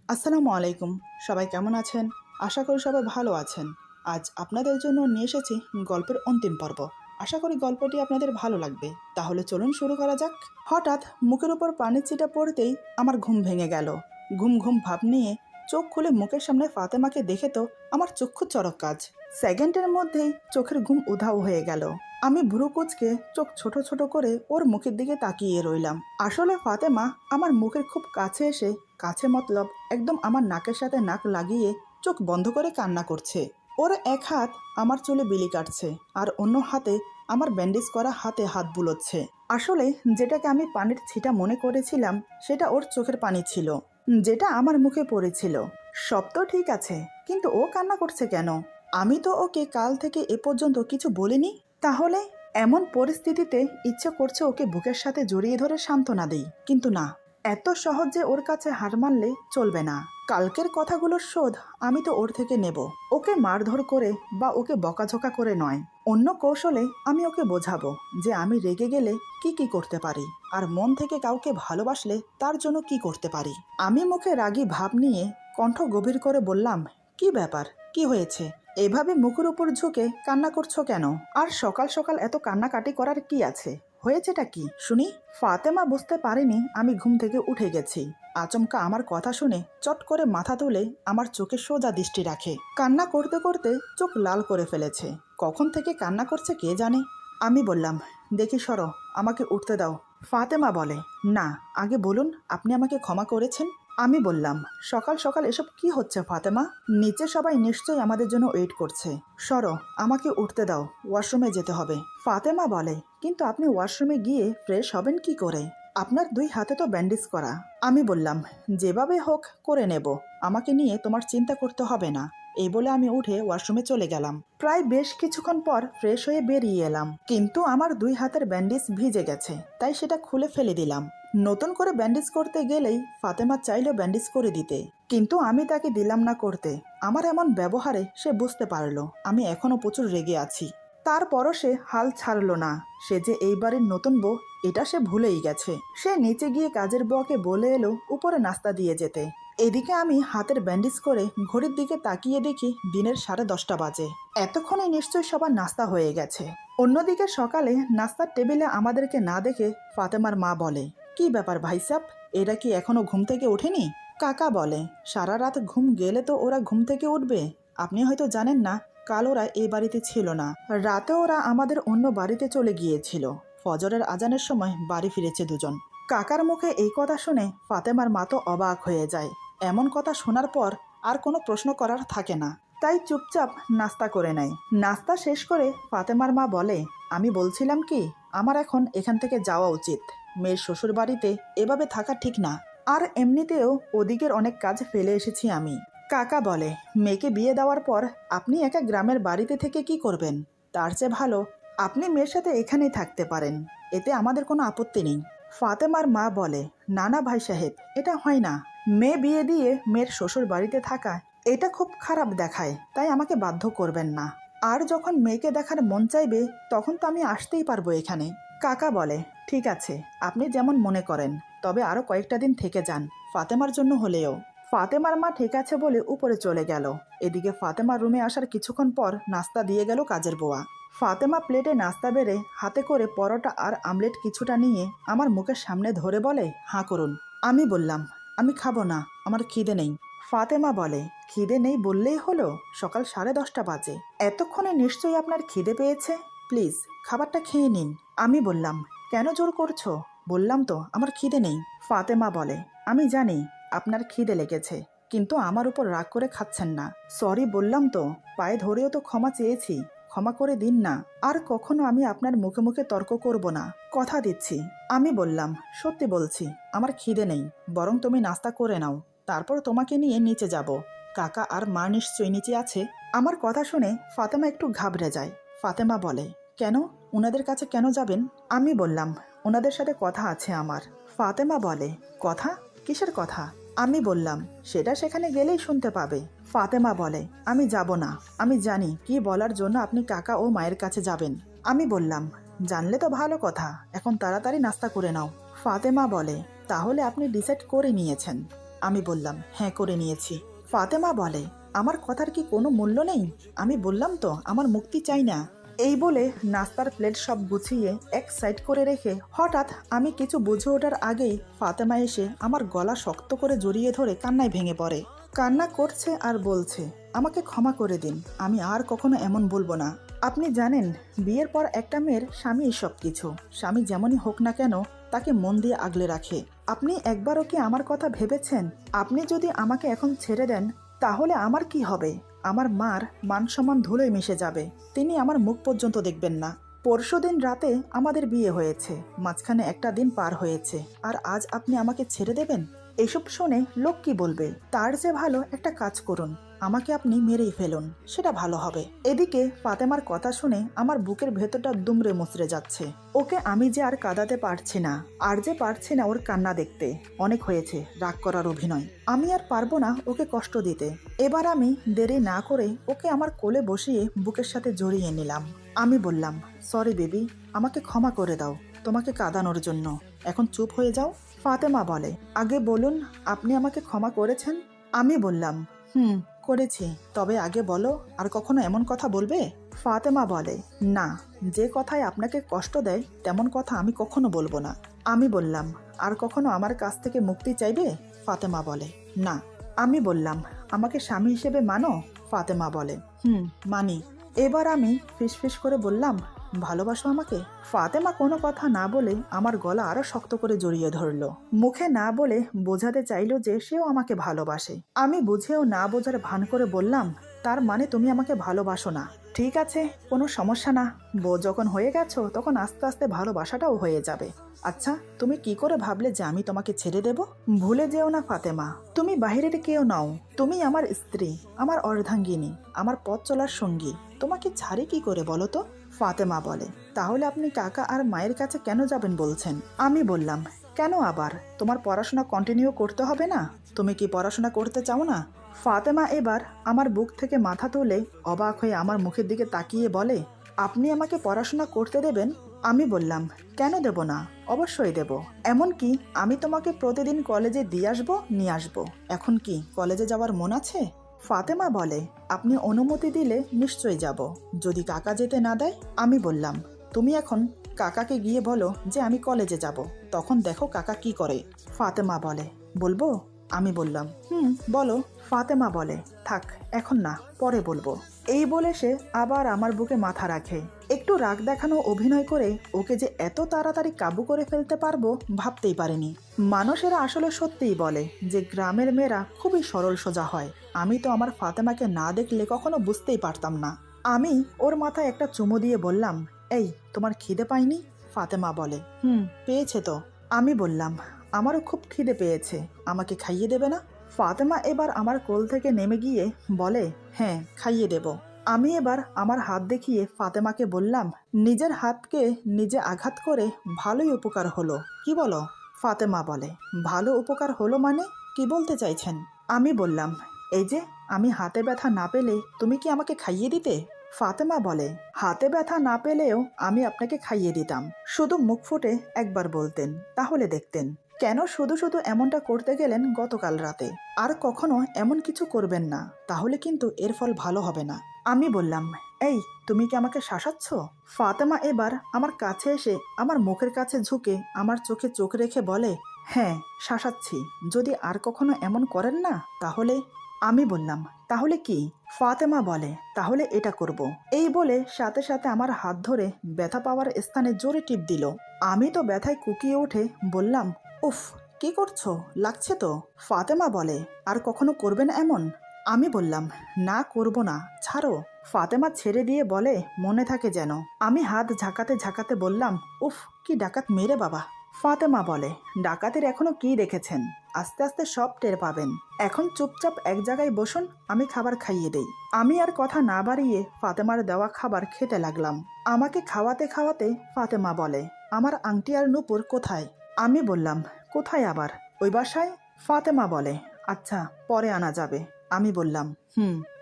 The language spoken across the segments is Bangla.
আসসালামু আলাইকুম। সবাই কেমন আছেন? আশা করি সবাই ভালো আছেন। আজ আপনাদের জন্য নিয়ে এসেছি গল্পের অন্তিম পর্ব। আশা করি গল্পটি আপনাদের ভালো লাগবে। তাহলে চলুন শুরু করা যাক। হঠাৎ মুখের উপর পানির ছিটা পড়তেই আমার ঘুম ভেঙে গেল। ঘুম ঘুম ভাব নিয়ে চোখ খুলে মুখের সামনে ফাতেমাকে দেখে তো আমার চক্ষু চড়ক কাজ। সেকেন্ডের মধ্যেই চোখের ঘুম উধাও হয়ে গেল। আমি ভ্রু কুঁচকে চোখ ছোট ছোট করে ওর মুখের দিকে তাকিয়ে রইলাম। আসলে ফাতেমা আমার মুখের খুব কাছে এসে, কাছে মতলব একদম আমার নাকের সাথে নাক লাগিয়ে চোখ বন্ধ করে কান্না করছে। ওর এক হাত আমার চুলে বিলি কাটছে আর অন্য হাতে আমার ব্যান্ডেজ করা হাতে হাত বুলোচ্ছে। আসলে যেটাকে আমি পানির ছিটা মনে করেছিলাম সেটা ওর চোখের পানি ছিল, যেটা আমার মুখে পড়েছিল। সব তো ঠিক আছে, কিন্তু ও কান্না করছে কেন? আমি তো ওকে কাল থেকে এ পর্যন্ত কিছু বলিনি। তাহলে এমন পরিস্থিতিতে ইচ্ছে করছে ওকে বুকের সাথে জড়িয়ে ধরে সান্ত্বনা দেই, কিন্তু না, এত সহজে ওর কাছে হার মানলে চলবে না। কালকের কথাগুলোর শোধ আমি তো ওর থেকে নেব। ওকে মারধর করে বা ওকে বকাঝকা করে নয়, অন্য কৌশলে আমি ওকে বোঝাবো যে আমি রেগে গেলে কি কি করতে পারি, আর মন থেকে কাউকে ভালোবাসলে তার জন্য কি করতে পারি। আমি মুখে রাগী ভাব নিয়ে কণ্ঠ গভীর করে বললাম, কি ব্যাপার, কি হয়েছে? এভাবে মুখের উপর ঝুঁকে কান্না করছো কেন? আর সকাল সকাল এত কান্নাকাটি করার কি আছে? হয়েছেটা কি শুনি? ফাতেমা বুঝতে পারেনি আমি ঘুম থেকে উঠে গেছি। আচমকা আমার কথা শুনে চট করে মাথা তুলে আমার চোখে সোজা দৃষ্টি রাখে। কান্না করতে করতে চোখ লাল করে ফেলেছে। কখন থেকে কান্না করছে কে জানে। আমি বললাম, দেখি সরো, আমাকে উঠতে দাও। ফাতেমা বলে, না, আগে বলুন আপনি আমাকে ক্ষমা করেছেন। আমি বললাম, সকাল সকাল এসব কি হচ্ছে ফাতেমা? নিচে সবাই নিশ্চয়ই আমাদের জন্য ওয়েট করছে। সরো, আমাকে উঠতে দাও, ওয়াশরুমে যেতে হবে। ফাতেমা বলে, কিন্তু আপনি ওয়াশরুমে গিয়ে ফ্রেশ হবেন কি করে? আপনার দুই হাতে তো ব্যান্ডেজ করা। আমি বললাম, যেভাবে হোক করে নেব, আমাকে নিয়ে তোমার চিন্তা করতে হবে না। এই বলে আমি উঠে ওয়াশরুমে চলে গেলাম। প্রায় বেশ কিছুক্ষণ পর ফ্রেশ হয়ে বেরিয়ে এলাম, কিন্তু আমার দুই হাতের ব্যান্ডেজ ভিজে গেছে, তাই সেটা খুলে ফেলে দিলাম। নতুন করে ব্যান্ডেজ করতে গেলেই ফাতেমা চাইলো ব্যান্ডেজ করে দিতে, কিন্তু আমি তাকে দিলাম না করতে। আমার এমন ব্যবহারে সে বুঝতে পারলো আমি এখনো প্রচুর রেগে আছি। তারপরও সে হাল ছাড়লো না। সে যে এই বাড়ির নতুন বউ এটা সে ভুলেই গেছে। সে নিচে গিয়ে কাজের বউকে বলে এলো উপরে নাস্তা দিয়ে যেতে। এদিকে আমি হাতের ব্যান্ডেজ করে ঘড়ির দিকে তাকিয়ে দেখি দিনের 10:30 বাজে। এতক্ষণে নিশ্চয়ই সবার নাস্তা হয়ে গেছে। অন্যদিকে সকালে নাস্তার টেবিলে আমাদেরকে না দেখে ফাতেমার মা বলে, কি ব্যাপার ভাইসাব, এরা কি এখনো ঘুম থেকে ওঠেনি? কাকা বলে, সারা রাত ঘুম গেলে তো ওরা ঘুম থেকে উঠবে। আপনি হয়তো জানেন না, কাল ওরা এই বাড়িতে ছিল না। রাতে ওরা আমাদের অন্য বাড়িতে চলে গিয়েছিল। ফজরের আজানের সময় বাড়ি ফিরেছে দুজন। কাকার মুখে এই কথা শুনে ফাতেমার মা তো অবাক হয়ে যায়। এমন কথা শোনার পর আর কোনো প্রশ্ন করার থাকে না, তাই চুপচাপ নাস্তা করে নেয়। নাস্তা শেষ করে ফাতেমার মা বলে, আমি বলছিলাম কি, আমার এখন এখান থেকে যাওয়া উচিত। মেয়ের শ্বশুর বাড়িতে এভাবে থাকা ঠিক না, আর এমনিতেও ওদিকের অনেক কাজ ফেলে এসেছি আমি। কাকা বলে, মেয়েকে বিয়ে দেওয়ার পর আপনি একা গ্রামের বাড়িতে থেকে কি করবেন? তার চেয়ে ভালো আপনি মেয়ের সাথে এখানেই থাকতে পারেন, এতে আমাদের কোনো আপত্তি নেই। ফাতেমার মা বলে, না না ভাই সাহেব, এটা হয় না। মেয়ে বিয়ে দিয়ে মেয়ের শ্বশুর বাড়িতে থাকা এটা খুব খারাপ দেখায়, তাই আমাকে বাধ্য করবেন না। আর যখন মেয়েকে দেখার মন চাইবে তখন তো আমি আসতেই পারবো এখানে। কাকা বলে, ঠিক আছে, আপনি যেমন মনে করেন, তবে আরো কয়েকটা দিন থেকে যান, ফাতেমার জন্য হলেও। ফাতেমার মা ঠিক আছে বলে উপরে চলে গেল। এদিকে ফাতেমার রুমে আসার কিছুক্ষণ পর নাস্তা দিয়ে গেল কাজের বুয়া। ফাতেমা প্লেটে নাস্তা বেড়ে হাতে করে পরোটা আর আমলেট কিছুটা নিয়ে আমার মুখের সামনে ধরে বলে, হাঁ করুন। আমি বললাম, আমি খাবো না, আমার খিদে নেই। ফাতেমা বলে, খিদে নেই বললেই হলো? সকাল 10:30 বাজে, এতক্ষণে নিশ্চয়ই আপনার খিদে পেয়েছে। প্লিজ খাবারটা খেয়ে নিন। আমি বললাম, কেন জোর করছো? বললাম তো আমার খিদে নেই। ফাতেমা বলে, আমি জানি আপনার খিদে লেগেছে, কিন্তু আমার উপর রাগ করে খাচ্ছেন না। সরি বললাম তো, পায়ে ধরেও তো ক্ষমা চেয়েছি, ক্ষমা করে দিন না। আর কখনো আমি আপনার মুখে মুখে তর্ক করব না, কথা দিচ্ছি। আমি বললাম, সত্যি বলছি, আমার খিদে নেই, বরং তুমি নাস্তা করে নাও, তারপর তোমাকে নিয়ে নিচে যাব। কাকা আর মা নিশ্চয়ই নিচে আছে। আমার কথা শুনে ফাতেমা একটু ঘাবড়ে যায়। ফাতেমা বলে, কেন, ওনাদের কাছে কেন যাবেন? আমি বললাম, ওনাদের সাথে কথা আছে আমার। ফাতেমা বলে, কথা? কিসের কথা? আমি বললাম, সেটা সেখানে গেলেই শুনতে পাবে। ফাতেমা বলে, আমি যাব না, আমি জানি কি বলার জন্য আপনি কাকা ও মায়ের কাছে যাবেন। আমি বললাম, জানলে তো ভালো কথা, এখন তাড়াতাড়ি নাস্তা করে নাও। ফাতেমা বলে, তাহলে আপনি ডিসাইড করে নিয়েছেন? আমি বললাম, হ্যাঁ করে নিয়েছি। ফাতেমা বলে, আমার কথার কি কোনো মূল্য নেই? আমি বললাম তো আমার মুক্তি চাই না। এই বলে নাস্তার প্লেট সব গুছিয়ে এক সাইড করে রেখে হঠাৎ আমি কিছু বুঝে ওঠার আগেই ফাতেমা এসে আমার গলা শক্ত করে জড়িয়ে ধরে কান্নায় ভেঙে পড়ে। কান্না করছে আর বলছে, আমাকে ক্ষমা করে দিন, আমি আর কখনো এমন বলবো না। আপনি জানেন, বিয়ের পর একটা মেয়ের স্বামী সব কিছু। স্বামী যেমনই হোক না কেন তাকে মন দিয়ে আগলে রাখে। আপনি একবারও কি আমার কথা ভেবেছেন? আপনি যদি আমাকে এখন ছেড়ে দেন তাহলে আমার কি হবে? আমার মার মান সম্মান ধুলোয় মিশে যাবে। তিনি আমার মুখ পর্যন্ত দেখবেন না। পরশুদিন রাতে আমাদের বিয়ে হয়েছে, মাঝখানে একটা দিন পার হয়েছে, আর আজ আপনি আমাকে ছেড়ে দেবেন? এসব শুনে লোক কি বলবে? তার চেয়ে ভালো একটা কাজ করুন, আমাকে আপনি মেরেই ফেলুন, সেটা ভালো হবে। এদিকে ফাতেমার কথা শুনে আমার বুকের ভেতরটা দুমড়ে মুচড়ে যাচ্ছে। ওকে আমি যে আর কাঁদাতে পারছি না, আর যে পারছি না ওর কান্না দেখতে। অনেক হয়েছে রাগ করার অভিনয়, আমি আর পারবো না ওকে কষ্ট দিতে। এবার আমি দেরি না করে ওকে আমার কোলে বসিয়ে বুকের সাথে জড়িয়ে নিলাম। আমি বললাম, সরি বেবি, আমাকে ক্ষমা করে দাও তোমাকে কাঁদানোর জন্য। এখন চুপ হয়ে যাও। ফাতেমা বলে, আগে বলুন আপনি আমাকে ক্ষমা করেছেন? আমি বললাম, করেছি, তবে আগে বলো আর কখনো এমন কথা বলবে? ফাতেমা বলে, না, যে কথায় আপনাকে কষ্ট দেয় তেমন কথা আমি কখনো বলবো না। আমি বললাম, আর কখনো আমার কাছ থেকে মুক্তি চাইবে? ফাতেমা বলে, না। আমি বললাম, আমাকে স্বামী হিসেবে মানো? ফাতেমা বলে, মানি। এবার আমি ফিসফিস করে বললাম, ভালোবাসো আমাকে? ফাতেমা কোনো কথা না বলে আমার গলা আরো শক্ত করে জড়িয়ে ধরলো। মুখে না বলে বোঝাতে চাইলো যে সেও আমাকে ভালোবাসে। আমি বুঝেও না বোঝার ভান করে বললাম, তার মানে তুমি আমাকে ভালোবাসো না? ঠিক আছে, কোনো সমস্যা না, বউ যখন হয়ে গেছো তখন আস্তে আস্তে ভালোবাসাটাও হয়ে যাবে। আচ্ছা, তুমি কি করে ভাবলে যে আমি তোমাকে ছেড়ে দেব? ভুলে যেও না ফাতেমা, তুমি বাহিরের কেউ নাও, তুমি আমার স্ত্রী, আমার অর্ধাঙ্গিনী, আমার পথ চলার সঙ্গী। তোমাকে ছাড়ি কি করে বলো তো? ফাতেমা বলে, তাহলে আপনি কাকা আর মায়ের কাছে কেন যাবেন বলছেন? আমি বললাম, কেন আবার? তোমার পড়াশোনা কন্টিনিউ করতে হবে না? তুমি কি পড়াশোনা করতে চাও না? ফাতেমা এবার আমার বুক থেকে মাথা তুলে অবাক হয়ে আমার মুখের দিকে তাকিয়ে বলে, আপনি আমাকে পড়াশোনা করতে দেবেন? আমি বললাম, কেন দেব না, অবশ্যই দেব। এমনকি আমি তোমাকে প্রতিদিন কলেজে দিয়ে আসবো, নিয়ে আসবো। এখন কি কলেজে যাওয়ার মন আছে? ফাতেমা বলে, আপনি অনুমতি দিলে নিশ্চয়ই যাব, যদি কাকা যেতে না দেয়। আমি বললাম, তুমি এখন কাকাকে গিয়ে বলো যে আমি কলেজে যাব, তখন দেখো কাকা কি করে। ফাতেমা বলে, বলবো? আমি বললাম, বলো। ফাতেমা বলে, থাক এখন না, পরে বলবো। এই বলে সে আবার আমার বুকে মাথা রাখে। একটু রাগ দেখানো অভিনয় করে ওকে যে এত তাড়াতাড়ি কাবু করে ফেলতে পারবো ভাবতেই পারিনি। মানুষেরা আসলে সত্যিই বলে যে গ্রামের মেয়েরা খুবই সরল সোজা হয়। আমি তো আমার ফাতেমাকে না দেখলে কখনো বুঝতেই পারতাম না। আমি ওর মাথায় একটা চুমু দিয়ে বললাম, এই তোমার খিদে পায়নি? ফাতেমা বলে, পেয়েছে তো। আমি বললাম, আমারও খুব খিদে পেয়েছে, আমাকে খাইয়ে দেবে না? ফাতেমা এবার আমার কোল থেকে নেমে গিয়ে বলে, হ্যাঁ খাইয়ে দেব। আমি এবার আমার হাত দেখিয়ে ফাতেমাকে বললাম, নিজের হাতকে নিজে আঘাত করে ভালোই উপকার হলো, কি বলো? ফাতেমা বলে, ভালো উপকার হলো মানে কি বলতে চাইছেন? আমি বললাম, এই যে আমি হাতে ব্যথা না পেলে তুমি কি আমাকে খাইয়ে দিতে? ফাতেমা বলে, হাতে ব্যথা না পেলেও আমি আপনাকে খাইয়ে দিতাম, শুধু মুখ ফুটে একবার বলতেন, তাহলে দেখতেন। কেন শুধু শুধু এমনটা করতে গেলেন গতকাল রাতে? আর কখনো এমন কিছু করবেন না, তাহলে কিন্তু এর ফল ভালো হবে না। আমি বললাম, এই তুমি কি আমাকে শাসাচ্ছ? ফাতেমা এবার আমার কাছে এসে আমার মুখের কাছে ঝুঁকে আমার চোখে চোখ রেখে বলে, হ্যাঁ শাসাচ্ছি, যদি আর কখনো এমন করেন না তাহলে। আমি বললাম, তাহলে কি? ফাতেমা বলে, তাহলে এটা করব। এই বলে সাথে সাথে আমার হাত ধরে ব্যথা পাওয়ার স্থানে জোরে টিপ দিল। আমি তো ব্যথায় কুকিয়ে উঠে বললাম, উফ, কি করছো, লাগছে তো। ফাতেমা বলে, আর কখনো করবে না এমন? আমি বললাম, না করব না, ছাড়ো। ফাতেমা ছেড়ে দিয়ে বলে, মনে থাকে যেন। আমি হাত ঝাঁকাতে ঝাঁকাতে বললাম, উফ, কি ডাকাত মেরে বাবা। ফাতেমা বলে, ডাকাতের এখনো কি দেখেছেন, আস্তে আস্তে সব টের পাবেন। এখন চুপচাপ এক জায়গায় বসুন, আমি খাবার খাইয়ে দেই। আমি আর কথা না বাড়িয়ে ফাতেমার দেওয়া খাবার খেতে লাগলাম। আমাকে খাওয়াতে খাওয়াতে ফাতেমা বলে, আমার আংটি আর নূপুর কোথায়? আমি বললাম, কোথায় আবার, ওই বাসায়। ফাতেমা বলে, আচ্ছা পরে আনা যাবে। আমি বললাম,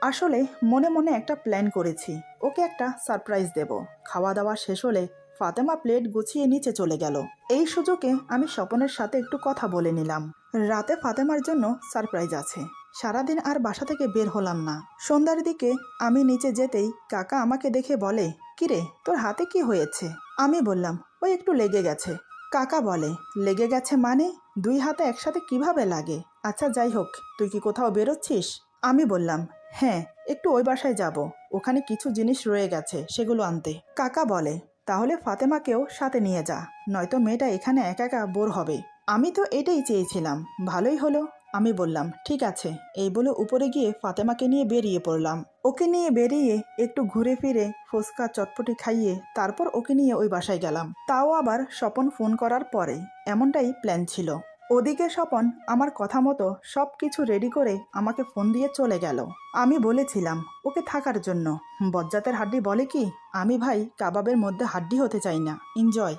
আসলে মনে মনে একটা প্ল্যান করেছি, ওকে একটা সারপ্রাইজ দেব। খাওয়া দাওয়া শেষ হলে ফাতেমা প্লেট গুছিয়ে নিচে চলে গেল। এই সুযোগে আমি স্বপনের সাথে একটু কথা বলে নিলাম। রাতে ফাতেমার জন্য সারপ্রাইজ আছে। সারাদিন আর বাসা থেকে বের হলাম না। সন্ধ্যার দিকে আমি নিচে যেতেই কাকা আমাকে দেখে বলে, কিরে তোর হাতে কি হয়েছে? আমি বললাম, ওই একটু লেগে গেছে। কাকা বলে, লেগে গেছে মানে? 2 হাতে একসাথে কিভাবে লাগে? আচ্ছা যাই হোক, তুই কি কোথাও বেরোচ্ছিস? আমি বললাম, হ্যাঁ একটু ওই বাসায় যাব, ওখানে কিছু জিনিস রয়ে গেছে সেগুলো আনতে। কাকা বলে, তাহলে ফাতেমাকেও সাথে নিয়ে যা, নয়তো মেয়েটা এখানে একা একা বোর হবে। আমি তো এটাই চেয়েছিলাম, ভালোই হলো। আমি বললাম, ঠিক আছে। এই বলে উপরে গিয়ে ফাতেমাকে নিয়ে বেরিয়ে পড়লাম। ওকে নিয়ে বেরিয়ে একটু ঘুরে ফিরে ফুচকা চটপটি খাইয়ে তারপর ওকে নিয়ে ওই বাসায় গেলাম। তাও আবার স্বপন ফোন করার পরে। এমনটাই প্ল্যান ছিল। ওদিকে স্বপন আমার কথা মতো সব কিছু রেডি করে আমাকে ফোন দিয়ে চলে গেল। আমি বলেছিলাম ওকে থাকার জন্য। বজ্জাতের হাড্ডি বলে কি, আমি ভাই কাবাবের মধ্যে হাড্ডি হতে চাই না, এনজয়।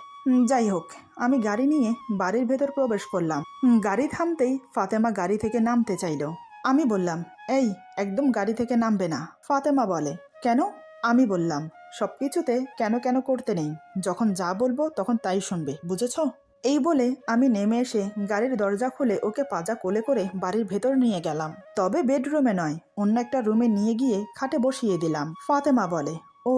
যাই হোক, আমি গাড়ি নিয়ে বাড়ির ভেতর প্রবেশ করলাম। গাড়ি থামতেই ফাতেমা গাড়ি থেকে নামতে চাইল। আমি বললাম, এই একদম গাড়ি থেকে নামবে না। ফাতেমা বলে, কেন? আমি বললাম, সব কিছুতে কেন কেন করতে নেই, যখন যা বলবো তখন তাই শুনবে, বুঝেছ? এই বলে আমি নেমে এসে গাড়ির দরজা খুলে ওকে পাজা কোলে করে বাড়ির ভেতর নিয়ে গেলাম। তবে বেডরুমে নয়, অন্য একটা রুমে নিয়ে গিয়ে খাটে বসিয়ে দিলাম। ফাতেমা বলে, ও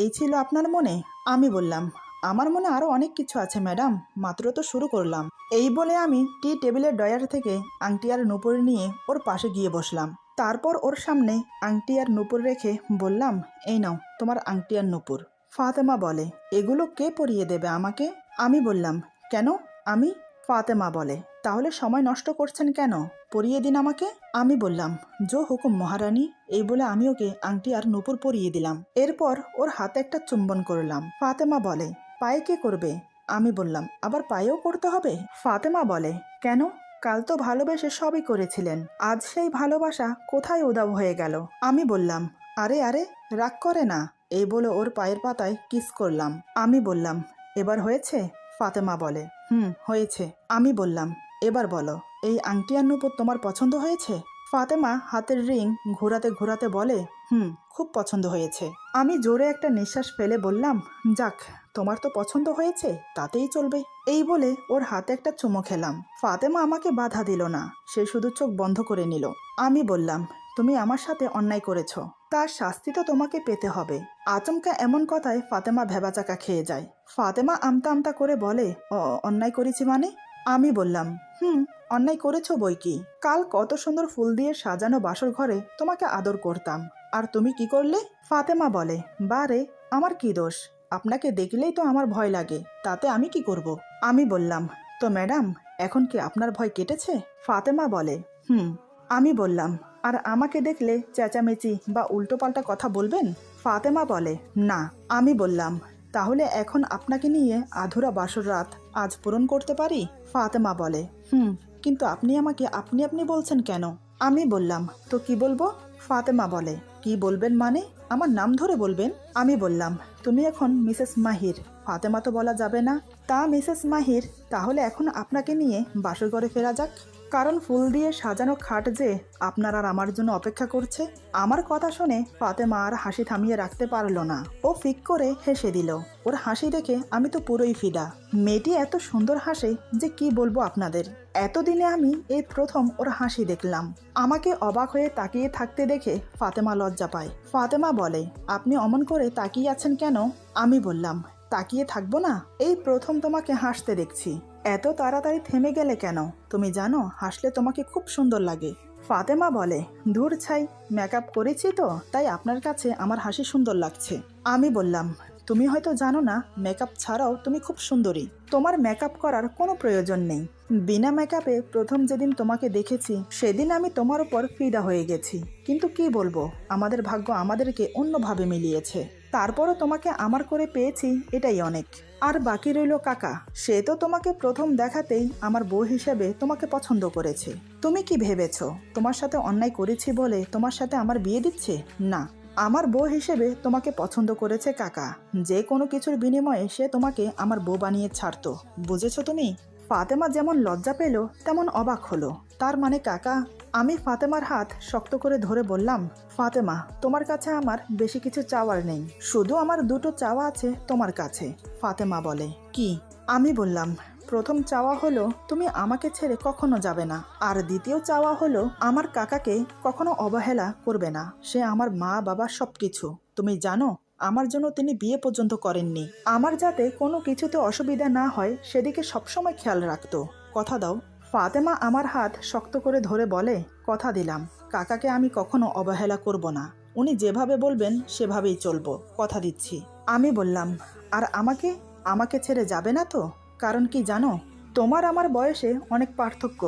এই ছিল আপনার মনে? আমি বললাম, আমার মনে আরো অনেক কিছু আছে ম্যাডাম, মাত্র তো শুরু করলাম। এই বলে আমি টি টেবিলের ডয়ার থেকে আংটি আর নূপুর নিয়ে ওর পাশে গিয়ে বসলাম। তারপর ওর সামনে আংটি আর নূপুর রেখে বললাম, এই নাও তোমার আংটি আর নূপুর। ফাতেমা বলে, এগুলো কে পরিয়ে দেবে আমাকে? আমি বললাম, কেন আমি? ফাতেমা বলে, তাহলে সময় নষ্ট করছেন কেন, পরিয়ে দিন আমাকে। আমি বললাম, জো হুকুম মহারানী। এই বলে আমি ওকে আংটি আর নূপুর পরিয়ে দিলাম। এরপর ওর হাতে একটা চুম্বন করলাম। ফাতেমা বলে, পায়ে কে করবে? আমি বললাম, আবার পায়েও করতে হবে? ফাতেমা বলে, কেন? কাল তো ভালোবেসে সবই করেছিলেন, আজ সেই ভালোবাসা কোথায় উধাও হয়ে গেল? আমি বললাম, আরে আরে রাগ করে না। এই বলে ওর পায়ের পাতায় কিস করলাম। আমি বললাম, এবার হয়েছে? ফাতেমা বলে, হয়েছে। আমি বললাম, এবার বলো, এই আংটি আর নূপুর তোমার পছন্দ হয়েছে? ফাতেমা হাতের রিং ঘোরাতে ঘোরাতে বলে, খুব পছন্দ হয়েছে। আমি জোরে একটা নিঃশ্বাস ফেলে বললাম, যাক, তোমার তো পছন্দ হয়েছে, তাতেই চলবে। এই বলে ওর হাতে একটা চুমো খেলাম। ফাতেমা আমাকে বাধা দিল না, সে শুধু চোখ বন্ধ করে নিল। আমি বললাম, তুমি আমার সাথে অন্যায় করেছ, তার শাস্তি তো তোমাকে পেতে হবে। আচমকা এমন কথায় ফাতেমা ভেবাচাকা খেয়ে যায়। ফাতেমা আমতা আমতা করে বলে, অন্যায় করেছি মানে? আমি বললাম, অন্যায় করেছো বই কি। কাল কত সুন্দর ফুল দিয়ে সাজানো বাসর ঘরে তোমাকে আদর করতাম, আর তুমি কি করলে? ফাতেমা বলে, বারে আমার কি দোষ? আপনাকে দেখলেই তো আমার ভয় লাগে, তাতে আমি কি করব? আমি বললাম, তো ম্যাডাম এখন কি আপনার ভয় কেটেছে? ফাতেমা বলে, আমি বললাম, আর আমাকে দেখলে চেঁচামেচি বা উল্টোপাল্টা কথা বলবেন? ফাতেমা বলে, না। আমি বললাম, তাহলে এখন আপনাকে নিয়ে আধুরা বাসর রাত আজ পূরণ করতে পারি? ফাতেমা বলে, কিন্তু আপনি আমাকে আপনি আপনি বলছেন কেন? আমি বললাম, তো কি বলবো? ফাতেমা বলে, কি বলবেন মানে? আমার নাম ধরে বলবেন। আমি বললাম, তুমি এখন মিসেস মাহির। ফাতেমা তো বলা যাবে না। তা মিসেস মাহির, তাহলে এখন আপনাকে নিয়ে বাসর ঘরে ফেরা যাক, কারণ ফুল দিয়ে সাজানো খাট যে আপনার আর আমার জন্য অপেক্ষা করছে। আমার কথা শুনে ফাতেমা আর হাসি থামিয়ে রাখতে পারলো না। ও ফিক করে হেসে দিল। ওর হাসি দেখে আমি তো পুরোই ফিদা। মেয়েটি এত সুন্দর হাসে যে কি বলবো আপনাদের। এতদিনে আমি এই প্রথম ওর হাসি দেখলাম। আমাকে অবাক হয়ে তাকিয়ে থাকতে দেখে ফাতেমা লজ্জা পায়। ফাতেমা বলে, আপনি অমন করে তাকিয়ে আছেন কেন? আমি বললাম, তাকিয়ে থাকবো না? এই প্রথম তোমাকে হাসতে দেখছি, এত তাড়াতাড়ি থেমে গেলে কেন? তুমি জানো হাসলে তোমাকে খুব সুন্দর লাগে। ফাতেমা বলে, ধুর ছাই, মেকআপ করেছি তো তাই আপনার কাছে আমার হাসি সুন্দর লাগছে। আমি বললাম, তুমি হয়তো জানো না, মেকআপ ছাড়াও তুমি খুব সুন্দরী, তোমার মেকআপ করার কোনো প্রয়োজন নেই। বিনা মেকআপে প্রথম যেদিন তোমাকে দেখেছি সেদিন আমি তোমার উপর ফিদা হয়ে গেছি। কিন্তু কি বলবো, আমাদের ভাগ্য আমাদেরকে অন্যভাবে মিলিয়েছে। তারপরও তোমাকে আমার করে পেয়েছি, এটাই অনেক। আর বাকি রইল কাকা, সে তো তোমাকে প্রথম দেখাতেই আমার বউ হিসেবে তোমাকে পছন্দ করেছে। তুমি কি ভেবেছো তোমার সাথে অন্যায় করেছি বলে তোমার সাথে আমার বিয়ে দিচ্ছে? না, আমার বউ হিসেবে তোমাকে পছন্দ করেছে কাকা। যে কোনো কিছুর বিনিময়ে সে তোমাকে আমার বউ বানিয়ে ছাড়তো, বুঝেছো তুমি? ফাতেমা যেমন লজ্জা পেল তেমন অবাক হলো। তার মানে কাকা আমি ফাতেমার হাত শক্ত করে ধরে বললাম, ফাতেমা, তোমার কাছে আমার বেশি কিছু চাওয়ার নেই, শুধু আমার দুটো চাওয়া আছে তোমার কাছে। ফাতেমা বলে, কি? আমি বললাম, প্রথম চাওয়া হলো তুমি আমাকে ছেড়ে কখনো যাবে না, আর দ্বিতীয় চাওয়া হলো আমার কাকাকে কখনো অবহেলা করবে না। সে আমার মা বাবা সবকিছু। তুমি জানো, আমার জন্য তিনি বিয়ে পর্যন্ত করেননি। আমার যাতে কোনো কিছুতে অসুবিধা না হয় সেদিকে সবসময় খেয়াল রাখতো। কথা দাও। ফাতেমা আমার হাত শক্ত করে ধরে বলে, কথা দিলাম, কাকাকে আমি কখনো অবহেলা করব না। উনি যেভাবে বলবেন সেভাবেই চলবো, কথা দিচ্ছি। আমি বললাম, আর আমাকে আমাকে ছেড়ে যাবে না তো? কারণ কি জানো, তোমার আমার বয়সে অনেক পার্থক্য।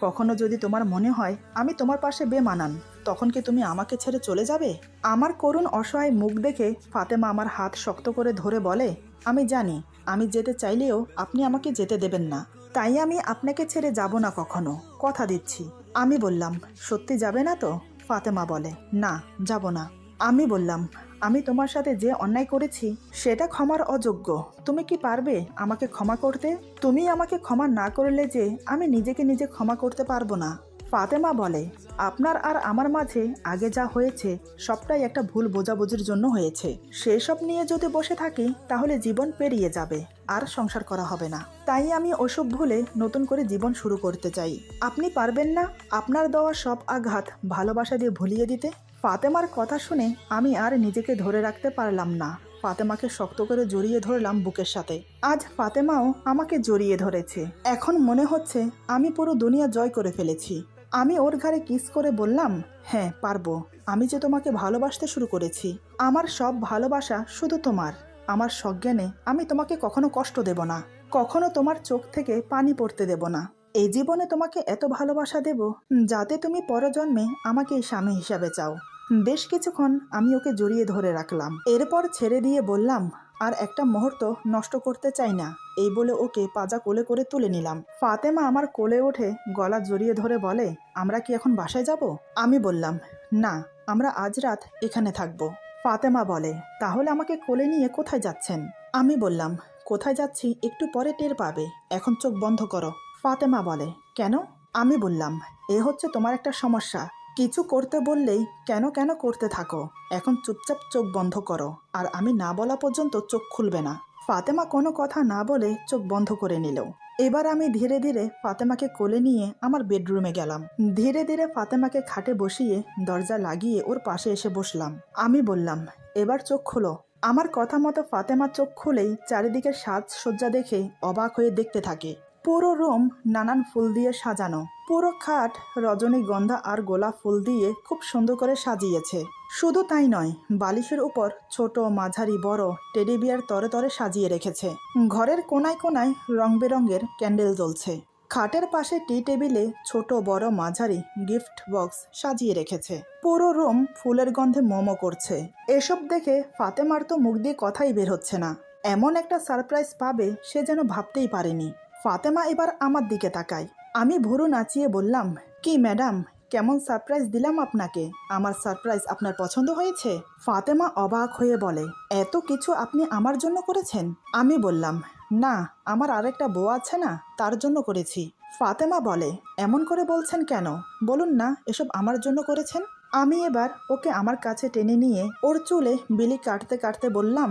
কখনো যদি তোমার মনে হয় আমি তোমার পাশে বেমানান, তখন কি তুমি আমাকে ছেড়ে চলে যাবে? আমার করুণ অসহায় মুখ দেখে ফাতেমা আমার হাত শক্ত করে ধরে বলে, আমি জানি আমি যেতে চাইলেও আপনি আমাকে যেতে দেবেন না, তাই আমি আপনাকে ছেড়ে যাব না কখনো, কথা দিচ্ছি। আমি বললাম, সত্যি যাবে না তো? ফাতেমা বলে, না, যাব না। আমি বললাম, আমি তোমার সাথে যে অন্যায় করেছি সেটা ক্ষমার অযোগ্য। তুমি কি পারবে আমাকে ক্ষমা করতে? তুমি আমাকে ক্ষমা না করলে যে আমি নিজেকে নিজে ক্ষমা করতে পারবো না। ফাতেমা বলে, আপনার আর আমার মাঝে আগে যা হয়েছে সবটাই একটা ভুল বোঝাবুঝির জন্য হয়েছে। সেসব নিয়ে যদি বসে থাকি তাহলে জীবন পেরিয়ে যাবে, আর সংসার করা হবে না। তাই আমি ওসব ভুলে নতুন করে জীবন শুরু করতে চাই। আপনি পারবেন না আপনার দেওয়া সব আঘাত ভালোবাসা দিয়ে ভুলিয়ে দিতে? ফাতেমার কথা শুনে আমি আর নিজেকে ধরে রাখতে পারলাম না। ফাতেমাকে শক্ত করে জড়িয়ে ধরলাম বুকের সাথে। আজ ফাতেমাও আমাকে জড়িয়ে ধরেছে। এখন মনে হচ্ছে আমি পুরো দুনিয়া জয় করে ফেলেছি। আমি ওর ঘাড়ে কিস করে বললাম, হ্যাঁ পারবো। আমি যে তোমাকে ভালোবাসতে শুরু করেছি। আমার সব ভালোবাসা শুধু তোমার। আমার সজ্ঞানে আমি তোমাকে কখনো কষ্ট দেব না, কখনো তোমার চোখ থেকে পানি পড়তে দেব না। এই জীবনে তোমাকে এত ভালোবাসা দেব যাতে তুমি পরজন্মে আমাকে স্বামী হিসাবে চাও। বেশ কিছুক্ষণ আমি ওকে জড়িয়ে ধরে রাখলাম, এরপর ছেড়ে দিয়ে বললাম, আর একটা মুহূর্ত নষ্ট করতে চাই না। এই বলে ওকে পাজা কোলে করে তুলে নিলাম। ফাতেমা আমার কোলে ওঠে গলা জড়িয়ে ধরে বলে, আমরা কি এখন বাসায় যাব? আমি বললাম, না, আমরা আজ রাত এখানে থাকবো। ফাতেমা বলে, তাহলে আমাকে কোলে নিয়ে কোথায় যাচ্ছেন? আমি বললাম, কোথায় যাচ্ছি একটু পরে টের পাবে, এখন চোখ বন্ধ করো। ফাতেমা বলে, কেন? আমি বললাম, এ হচ্ছে তোমার একটা সমস্যা। কিছু করতে বললেই কেন কেন করতে থাকো। এখন চুপচাপ চোখ বন্ধ করো, আর আমি না বলা পর্যন্ত চোখ খুলবে না। ফাতেমা কোনো কথা না বলে চোখ বন্ধ করে নিল। এবার আমি ধীরে ধীরে ফাতেমাকে কোলে নিয়ে আমার বেডরুমে গেলাম। ধীরে ধীরে ফাতেমাকে খাটে বসিয়ে দরজা লাগিয়ে ওর পাশে এসে বসলাম। আমি বললাম, এবার চোখ খোলো। আমার কথা মতো ফাতেমা চোখ খুলেই চারিদিকে সাজসজ্জা দেখে অবাক হয়ে দেখতে থাকে। পুরো রুম নানান ফুল দিয়ে সাজানো, পুরো খাট রজনীগন্ধা আর গোলাপ ফুল দিয়ে খুব সুন্দর করে সাজিয়েছে। শুধু তাই নয়, বালিশের উপর ছোট মাঝারি বড় টেডি বিয়ার তরে তরে সাজিয়ে রেখেছে। ঘরের কোনায় কোনায় রং বেরঙের ক্যান্ডেল জ্বলছে। খাটের পাশে টি টেবিলে ছোট বড় মাঝারি গিফট বক্স সাজিয়ে রেখেছে। পুরো রুম ফুলের গন্ধে মোমো করছে। এসব দেখে ফাতেমার তো মুখ দিয়ে কথাই বের হচ্ছে না। এমন একটা সারপ্রাইজ পাবে সে যেন ভাবতেই পারেনি। ফাতেমা এবার আমার দিকে তাকায়। আমি ভুরু নাচিয়ে বললাম, কি ম্যাডাম, কেমন সারপ্রাইজ দিলাম আপনাকে? আমার সারপ্রাইজ আপনার পছন্দ হয়েছে? ফাতেমা অবাক হয়ে বলে, এত কিছু আপনি আমার জন্য করেছেন? আমি বললাম, না, আমার আরেকটা বউ আছে না, তার জন্য করেছি। ফাতেমা বলে, এমন করে বলছেন কেন? বলুন না এসব আমার জন্য করেছেন। আমি এবার ওকে আমার কাছে টেনে নিয়ে ওর চুলে বিলি কাটতে কাটতে বললাম,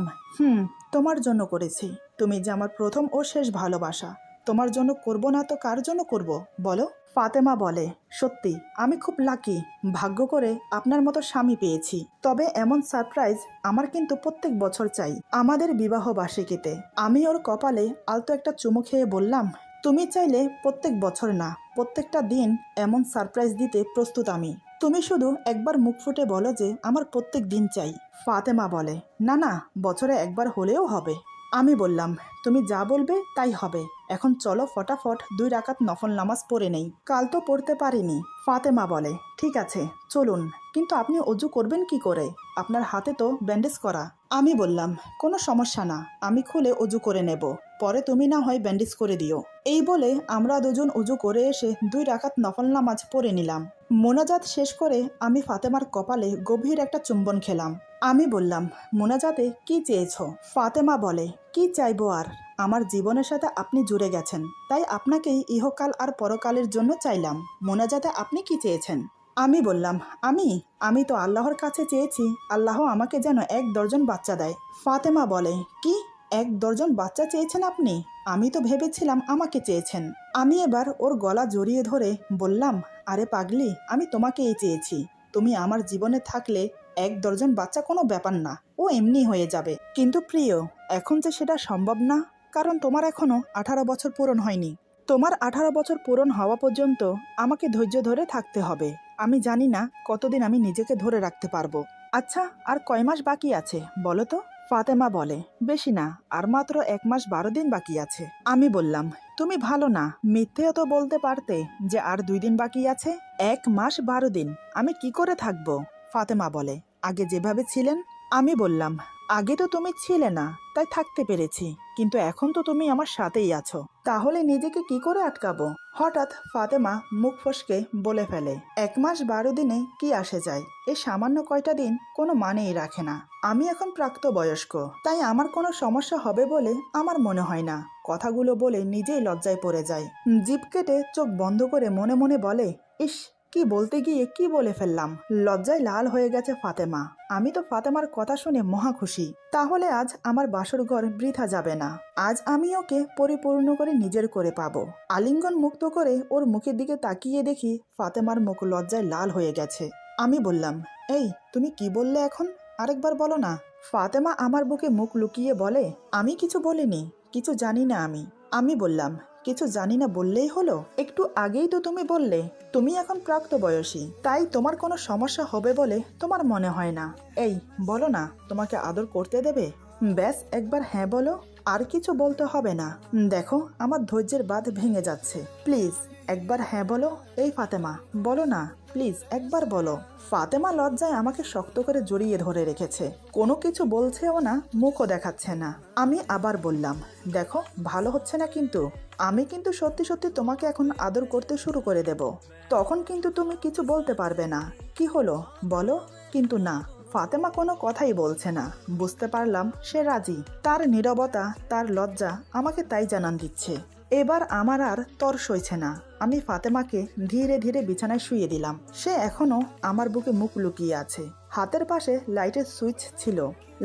তোমার জন্য করেছি। তুমি যে আমার প্রথম ও শেষ ভালোবাসা। তোমার জন্য করব না তো কার জন্য করব বলো? ফাতেমা বলে, সত্যি আমি খুব লাকি, ভাগ্য করে আপনার মতো স্বামী পেয়েছি। তবে এমন সারপ্রাইজ আমার কিন্তু প্রত্যেক বছর চাই, আমাদের বিবাহ বার্ষিকীতে। আমি ওর কপালে আলতো একটা চুমু খেয়ে বললাম, তুমি চাইলে প্রত্যেক বছর না, প্রত্যেকটা দিন এমন সারপ্রাইজ দিতে প্রস্তুত আমি। তুমি শুধু একবার মুখ ফুটে বলো যে আমার প্রত্যেক দিন চাই। ফাতেমা বলে, না না, বছরে একবার হলেও হবে। আমি বললাম, তুমি যা বলবে তাই হবে। এখন চলো ফটাফট 2 রাকাত নফল নামাজ পড়ে নেই, কাল তো পড়তে পারিনি। ফাতেমা বলে, ঠিক আছে চলুন, কিন্তু আপনি অজু করবেন কি করে? আপনার হাতে তো ব্যান্ডেজ করা। আমি বললাম, কোনো সমস্যা না, আমি খুলে অজু করে নেব, পরে তুমি না হয় ব্যান্ডেজ করে দিও। এই বলে আমরা দুজন অজু করে এসে 2 রাকাত নফল নামাজ পড়ে নিলাম। মোনাজাত শেষ করে আমি ফাতেমার কপালে গভীর একটা চুম্বন খেলাম। আমি বললাম, মোনাজাতে কি চেয়েছো? ফাতেমা বলে, কি চাইবো আর, আমার জীবনের সাথে আপনি জুড়ে গেছেন, তাই আপনাকেই ইহকাল আর পরকালের জন্য চাইলাম। মোনাজাতে আপনি কি চেয়েছেন? আমি বললাম, আমি তো আল্লাহর কাছে চেয়েছি আল্লাহ আমাকে যেন 1 ডজন বাচ্চা দেয়। ফাতেমা বলে, কি 1 ডজন বাচ্চা চেয়েছেন আপনি? আমি তো ভেবেছিলাম আমাকে চেয়েছেন। আমি এবার ওর গলা জড়িয়ে ধরে বললাম, আরে পাগলি, আমি তোমাকেই চেয়েছি। তুমি আমার জীবনে থাকলে 1 ডজন বাচ্চা কোনো ব্যাপার না, ও এমনি হয়ে যাবে। কিন্তু প্রিয়, এখন যে সেটা সম্ভব না, কারণ তোমার এখনো 18 বছর পূরণ হয়নি। তোমার 18 বছর পূরণ হওয়া পর্যন্ত আমাকে ধৈর্য ধরে থাকতে হবে। আমি জানি না কতদিন আমি নিজেকে ধরে রাখতে পারবো। আচ্ছা, আর কয় মাস বাকি আছে বলো তো? ফাতেমা বলে, বেশি না, আর মাত্র 1 মাস 12 দিন বাকি আছে। আমি বললাম, তুমি ভালো না, মিথ্যেও তো বলতে পারতে যে আর 2 দিন বাকি আছে। 1 মাস 12 দিন আমি কি করে থাকবো? ফাতেমা বলে, আগে যেভাবে ছিলেন। আমি বললাম, আগে তো তুমি ছিলে না, তাই থাকতে পেরেছি, কিন্তু এখন তো তুমি আমার সাথেই আছো, তাহলে নিজেকে কি করে আটকাবো? হঠাৎ ফাতেমা মুখ ফসকে বলে ফেলে, 1 মাস 12 দিনে কি আসে যায়? এই সামান্য কয়টা দিন কোনো মানেই রাখে না। আমি এখন প্রাপ্তবয়স্ক, তাই আমার কোনো সমস্যা হবে বলে আমার মনে হয় না। কথাগুলো বলে নিজেই লজ্জায় পড়ে যায়। জিভ কেটে চোখ বন্ধ করে মনে মনে বলে, ইস, কি বলতে গিয়ে কি বলে ফেললাম। লজ্জায় লাল হয়ে গেছে ফাতেমা। আমি তো ফাতেমার কথা শুনে মহা খুশি। তাহলে আজ আমার বাসর ঘর বৃথা যাবে না। আজ আমি ওকে পরিপূর্ণ করে নিজের করে পাবো। আলিঙ্গন মুক্ত করে ওর মুখের দিকে তাকিয়ে দেখি ফাতেমার মুখ লজ্জায় লাল হয়ে গেছে। আমি বললাম, এই তুমি কি বললে এখন? আরেকবার বলো না। ফাতেমা আমার বুকে মুখ লুকিয়ে বলে, আমি কিছু বলিনি, কিছু জানি না আমি বললাম, কিছু জানি না বললেই হলো? একটু আগেই তো তুমি বললে তুমি এখন প্রাপ্তবয়সী, তাই তোমার কোনো সমস্যা হবে বলে তোমার মনে হয় না। এই বলো না, তোমাকে আদর করতে দেবে? ব্যাস একবার হ্যাঁ বলো, আর কিছু বলতে হবে না। দেখো আমার ধৈর্যের বাঁধ ভেঙে যাচ্ছে, প্লিজ একবার হ্যাঁ বলো। এই ফাতেমা, বলো না প্লিজ, একবার বলো। ফাতেমা লজ্জায় আমাকে শক্ত করে জড়িয়ে ধরে রেখেছে, কোনো কিছু বলছেও না, মুখও দেখাচ্ছে না। আমি আবার বললাম, দেখো ভালো হচ্ছে না কিন্তু। আমি কিন্তু সত্যি সত্যি তোমাকে এখন আদর করতে শুরু করে দেব, তখন কিন্তু তুমি কিছু বলতে পারবে না। কি হলো বলো? কিন্তু না, ফাতেমা কোনো কথাই বলছে না। বুঝতে পারলাম সে রাজি। তার নীরবতা, তার লজ্জা আমাকে তাই জানান দিচ্ছে। এবার আমার আর তর সইছে না। আমি ফাতেমাকে ধীরে ধীরে বিছানায় শুইয়ে দিলাম। সে এখনো আমার বুকে মুখ লুকিয়ে আছে। হাতের পাশে লাইটের সুইচ ছিল,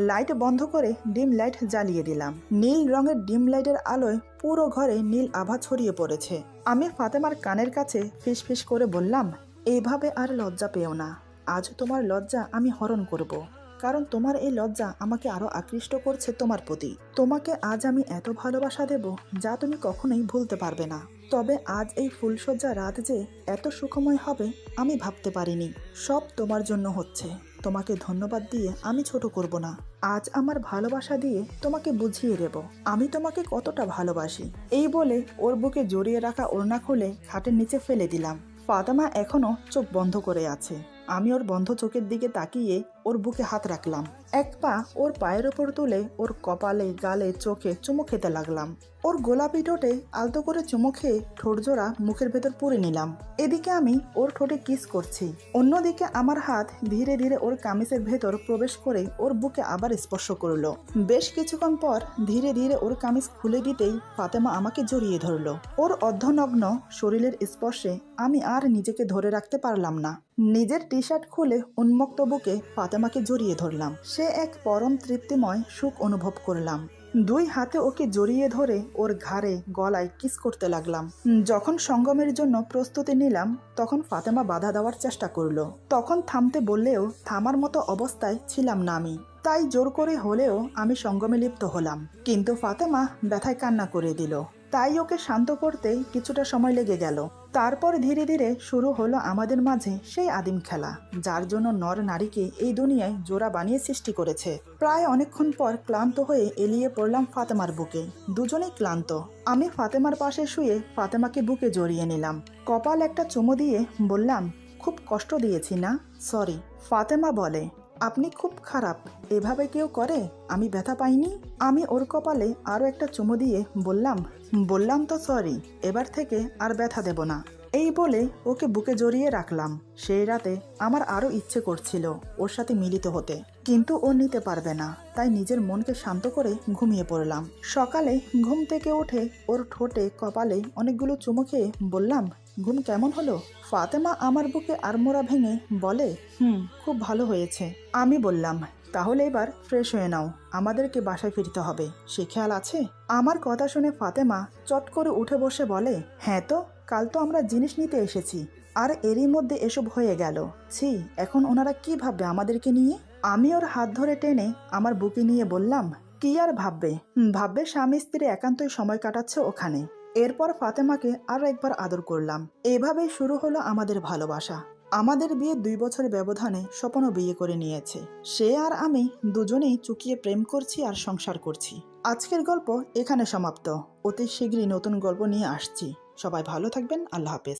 লাইট বন্ধ করে ডিম লাইট জ্বালিয়ে দিলাম। নীল রঙের ডিম লাইটের আলোয় পুরো ঘরে নীল আভা ছড়িয়ে পড়েছে। আমি ফাতেমার কানের কাছে ফিস ফিস করে বললাম, এইভাবে আর লজ্জা পেও না। আজ তোমার লজ্জা আমি হরণ করব, কারণ তোমার এই লজ্জা আমাকে আরো আকৃষ্ট করছে তোমার প্রতি। তোমাকে আজ আমি এত ভালোবাসা দেব যা তুমি কখনোই ভুলতে পারবে না। তবে আজ এই ফুলসজ্জা রাত যে এত সুখময় হবে আমি ভাবতে পারিনি। সব তোমার জন্য হচ্ছে, তোমাকে ধন্যবাদ দিয়ে আমি ছোট করব না। আজ আমার ভালোবাসা দিয়ে তোমাকে বুঝিয়ে দেব আমি তোমাকে কতটা ভালোবাসি। এই বলে ওর বুকে জড়িয়ে রাখা ওড়না খুলে খাটের নিচে ফেলে দিলাম। ফাতেমা এখনো চোখ বন্ধ করে আছে। আমি ওর বন্ধ চোখের দিকে তাকিয়ে ওর বুকে হাত রাখলাম। এক পা ওর পায়ের ওপর তুলে ওর কপালে, গালে, চোখে চুমু খেতে লাগলাম। ওর গোলাপি ঠোঁটে আলতো করে চুমু খেয়ে ঠোঁট জোড়া মুখের ভেতর পুরে নিলাম। এদিকে আমি ওর ঠোঁটে কিস করছি, অন্যদিকে আমার হাত ধীরে ধীরে ওর কামিজের ভেতর প্রবেশ করে ওর বুকে আবার স্পর্শ করলো। বেশ কিছুক্ষণ পর ধীরে ধীরে ওর কামিজ খুলে দিতেই ফাতেমা আমাকে জড়িয়ে ধরলো। ওর অর্ধনগ্ন শরীরের স্পর্শে আমি আর নিজেকে ধরে রাখতে পারলাম না। নিজের টি শার্ট খুলে উন্মুক্ত বুকে ফাতেমাকে জড়িয়ে ধরলাম। সে এক পরম তৃপ্তিময় সুখ অনুভব করলাম। 2 হাতে ওকে জড়িয়ে ধরে ওর ঘাড়ে, গলায় কিস করতে লাগলাম। যখন সঙ্গমের জন্য প্রস্তুতি নিলাম তখন ফাতেমা বাধা দেওয়ার চেষ্টা করলো। তখন থামতে বললেও থামার মতো অবস্থায় ছিলাম না আমি, তাই জোর করে হলেও আমি সঙ্গমে লিপ্ত হলাম। কিন্তু ফাতেমা ব্যথায় কান্না করে দিল, তাই ওকে শান্ত করতে কিছুটা সময় লেগে গেল। তারপর ধীরে ধীরে শুরু হলো আমাদের মাঝে সেই আদিম খেলা, যার জন্য নর নারীকে এই দুনিয়ায় জোড়া বানিয়ে সৃষ্টি করেছে। প্রায় অনেকক্ষণ পর ক্লান্ত হয়ে এলিয়ে পড়লাম ফাতেমার বুকে। দুজনেই ক্লান্ত। আমি ফাতেমার পাশে শুয়ে ফাতেমাকে বুকে জড়িয়ে নিলাম। কপাল একটা চুমু দিয়ে বললাম, খুব কষ্ট দিয়েছি না? সরি। ফাতেমা বলে, আপনি খুব খারাপ, এভাবে কেউ করে? আমি ব্যথা পাইনি। আমি ওর কপালে আরো একটা চুমু দিয়ে বললাম তো সরি, এবার থেকে আর ব্যথা দেব না। এই বলে ওকে বুকে জড়িয়ে রাখলাম। সেই রাতে আমার আরো ইচ্ছে করছিল ওর সাথে মিলিত হতে। কিন্তু ও নিতে পারবে না, তাই নিজের মনকে শান্ত করে ঘুমিয়ে পড়লাম। সকালে ঘুম থেকে উঠে ওর ঠোঁটে কপালে অনেকগুলো চুমু খেয়ে বললাম, ঘুম কেমন হলো? ফাতেমা আমার বুকে আড়মোড়া ভেঙে বলে, খুব ভালো হয়েছে। আমি বললাম, তাহলে এবার ফ্রেশ হয়ে নাও, আমাদেরকে বাসায় ফিরতে হবে, সে খেয়াল আছে? আমার কথা শুনে ফাতেমা চট করে উঠে বসে বলে, হ্যাঁ তো, কাল তো আমরা জিনিস নিতে এসেছি, আর এরই মধ্যে এসব হয়ে গেল। ছি, এখন ওনারা কি ভাববে আমাদেরকে নিয়ে? আমি ওর হাত ধরে টেনে আমার বুকে নিয়ে বললাম, কি আর ভাববে, ভাববে স্বামী স্ত্রী একান্তই সময় কাটাচ্ছে ওখানে। এরপর ফাতেমাকে আরো একবার আদর করলাম। এভাবেই শুরু হলো আমাদের ভালোবাসা। আমাদের বিয়ে 2 বছরের ব্যবধানে স্বপনও বিয়ে করে নিয়েছে। সে আর আমি দুজনেই চুকিয়ে প্রেম করছি আর সংসার করছি। আজকের গল্প এখানে সমাপ্ত। অতি শীঘ্রই নতুন গল্প নিয়ে আসছি। সবাই ভালো থাকবেন। আল্লাহ হাফেজ।